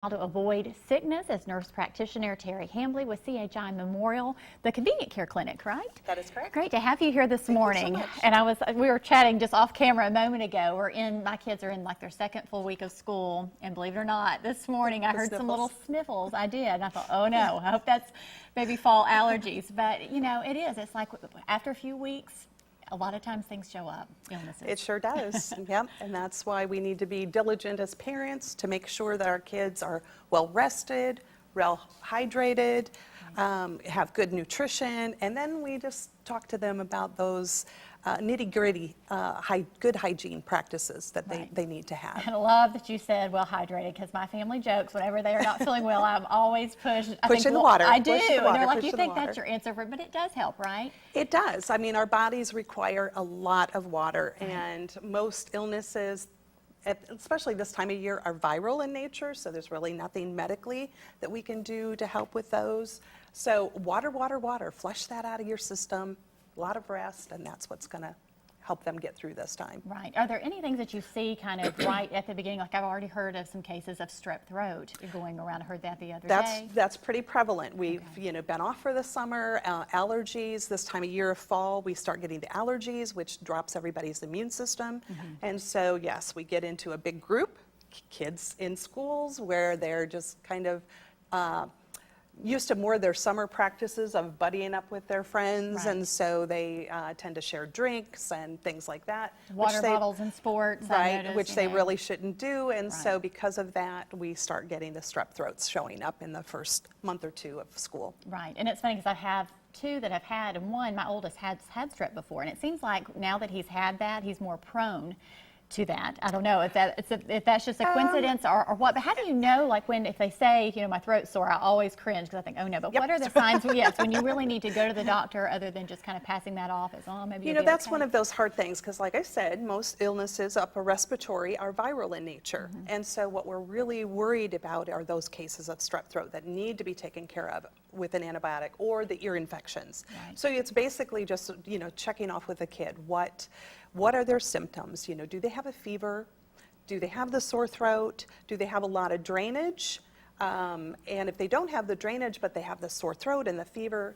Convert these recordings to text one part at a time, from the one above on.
How to avoid sickness as nurse practitioner Teri Hambley with CHI Memorial, the convenient care clinic, right? That is correct. Great to have you here this morning. Thank you so And we were chatting just off camera a moment ago. My kids are in like their second full week of school, and believe it or not, this morning I heard some little sniffles. I did, and I thought, oh no, I hope that's maybe fall allergies. But you know, it is. It's like after a few weeks, a lot of times things show up, illnesses. It sure does. Yep. And that's why we need to be diligent as parents to make sure that our kids are well rested, well hydrated, have good nutrition, and then we just talk to them about those nitty-gritty good hygiene practices that they need to have. And I love that you said well hydrated, because my family jokes whenever they are not feeling well, I'm always pushing the water. I do. And they're like, you think that's your answer for, but it does help, right? It does. I mean, our bodies require a lot of water, and most illnesses, especially this time of year, are viral in nature, so there's really nothing medically that we can do to help with those. So water, water, water, flush that out of your system, a lot of rest, and that's what's going to help them get through this time. Right. Are there any things that you see kind of right at the beginning? Like I've already heard of some cases of strep throat going around. I heard that the other day. That's pretty prevalent. We've been off for the summer. Allergies this time of year of fall, we start getting the allergies, which drops everybody's immune system. And so yes, we get into a big group, kids in schools where they're just kind of used to more of their summer practices of buddying up with their friends, and so they tend to share drinks and things like that. Water bottles in sports. Right, which they really shouldn't do, and so because of that, we start getting the strep throats showing up in the first month or two of school. Right, and it's funny because I have two that I've had, and one, my oldest, had strep before, and it seems like now that he's had that, he's more prone to that. I don't know if that's just a coincidence or what, but how do you know, like if they say, you know, my throat's sore, I always cringe because I think, oh no, but what are the signs, yes, when you really need to go to the doctor other than just kind of passing that off as, oh, maybe that's one of those hard things because like I said, most illnesses upper respiratory are viral in nature. And so what we're really worried about are those cases of strep throat that need to be taken care of with an antibiotic or the ear infections. So it's basically just, checking off with a kid. What are their symptoms? Do they have a fever? Do they have the sore throat? Do they have a lot of drainage? And if they don't have the drainage, but they have the sore throat and the fever,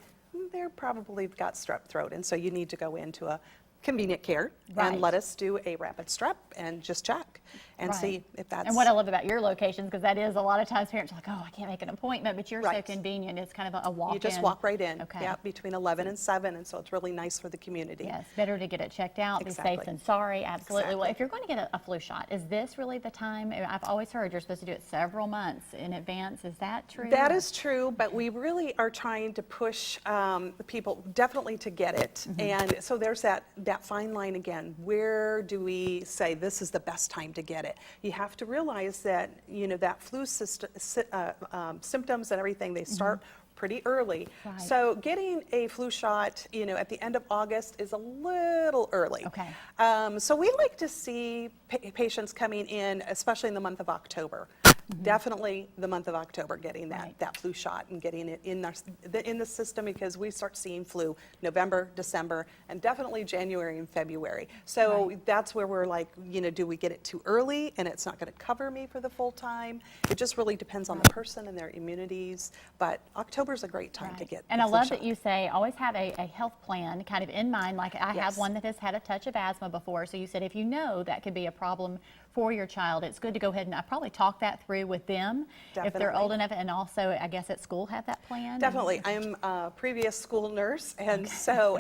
they're probably got strep throat. And so you need to go into a convenient care and let us do a rapid strep and just check and see if that's. And what I love about your locations, because that is a lot of times parents are like, oh, I can't make an appointment, but you're so convenient. It's kind of a walk-in. You just walk right in. Yeah, between 11 and 7, and so it's really nice for the community. Yes, better to get it checked out, be safe than sorry. Absolutely. Well, if you're going to get a flu shot, is this really the time? I've always heard you're supposed to do it several months in advance. Is that true? That is true, but we really are trying to push people definitely to get it. And so there's that fine line again. Where do we say this is the best time to get it? You have to realize that that flu symptoms and everything, they start pretty early. So getting a flu shot at the end of August is a little early. So we like to see patients coming in, especially in the month of October. Definitely the month of October, getting that flu shot and getting it in the system, because we start seeing flu November, December, and definitely January and February. So that's where we're like, do we get it too early and it's not going to cover me for the full time? It just really depends on the person and their immunities, but October's a great time to get. And I love that you say always have a health plan kind of in mind. Like I have one that has had a touch of asthma before, so you said if you know that could be a problem for your child, it's good to go ahead and I probably talk that through with them if they're old enough, and also I guess at school have that plan. Definitely. I'm a previous school nurse, and so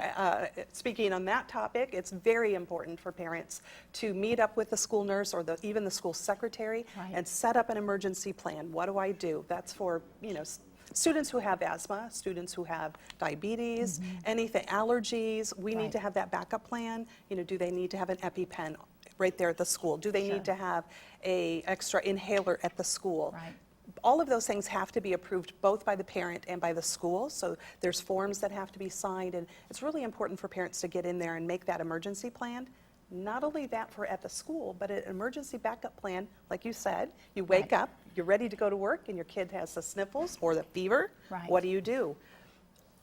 speaking on that topic, it's very important for parents to meet up with the school nurse or even the school secretary and set up an emergency plan. What do I do? That's for students who have asthma, students who have diabetes, anything, allergies. We need to have that backup plan. Do they need to have an EpiPen right there at the school? Do they need to have a extra inhaler at the school? All of those things have to be approved both by the parent and by the school. So there's forms that have to be signed, and it's really important for parents to get in there and make that emergency plan. Not only that for at the school, but an emergency backup plan, like you said, you wake up, you're ready to go to work, and your kid has the sniffles or the fever. What do you do?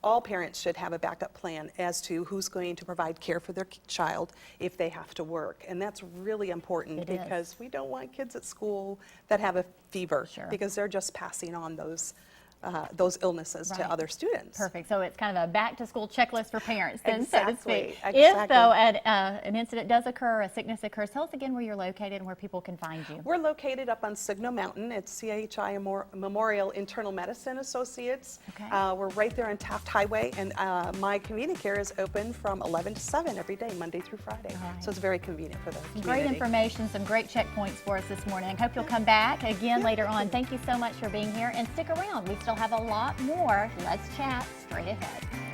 all parents should have a backup plan as to who's going to provide care for their child if they have to work. And that's really important It is. because we don't want kids at school that have a fever, Sure. because they're just passing on those illnesses to Right. other students. Perfect. So it's kind of a back-to-school checklist for parents, then, so to Exactly, speak. exactly. If, though, an incident does occur, a sickness occurs, tell us again where you're located and where people can find you. We're located up on Signal Mountain. It's CHI Memorial Internal Medicine Associates. Okay. We're right there on Taft Highway, and my community care is open from 11 to 7 every day, Monday through Friday. All right. So it's very convenient for the community. Great information, some great checkpoints for us this morning. Hope you'll come back again later on. Thank you so much for being here, and stick around. We still have a lot more. Let's chat straight ahead.